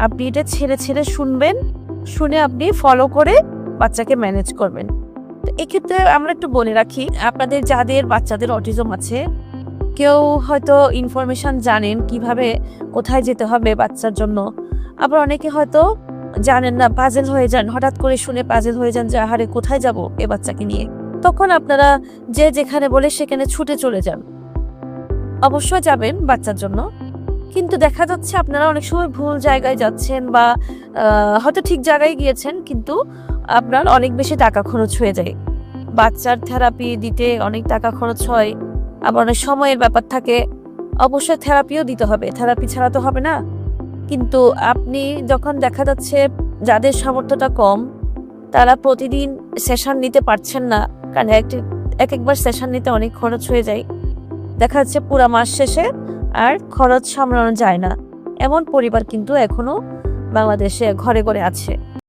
আপনি এটা ছেড়ে ছেড়ে শুনবেন, শুনে আপনি ফলো করে বাচ্চাকে ম্যানেজ করবেন। তো এক্ষেত্রে আমরা একটু বলে রাখি, আপনাদের যাদের বাচ্চাদের অটিজম আছে, কেউ হয়তো ইনফরমেশন জানেন কিভাবে কোথায় যেতে হবে বাচ্চার জন্য, আবার অনেকে হয়তো জানেন না, পাজেল হয়ে যান, হঠাৎ করে শুনে পাজেল হয়ে যান যে আহারে কোথায় যাব এ বাচ্চাকে নিয়ে। তখন আপনারা যে যেখানে বলে সেখানে ছুটে চলে যান। অবশ্যই যাবেন বাচ্চার জন্য, কিন্তু দেখা যাচ্ছে আপনারা অনেক সময় ভুল জায়গায় যাচ্ছেন বা হয়তো ঠিক জায়গায় গিয়েছেন, কিন্তু আপনার অনেক বেশি টাকা খরচ হয়ে যায়। বাচ্চার থেরাপি দিতে অনেক টাকা খরচ হয়, আবার অনেক সময়ের ব্যাপার থাকে। অবশ্যই থেরাপিও দিতে হবে, থেরাপি ছাড়া তো হবে না। কিন্তু আপনি যখন দেখা যাচ্ছে যাদের সামর্থ্যটা কম, তারা প্রতিদিন সেশন নিতে পারছেন না, কারণ একবার সেশন নিতে অনেক খরচ হয়ে যায়। দেখা যাচ্ছে পুরা মাস শেষে আর খরচ সামলানো যায় না, এমন পরিবার কিন্তু এখনো বাংলাদেশে ঘরে ঘরে আছে।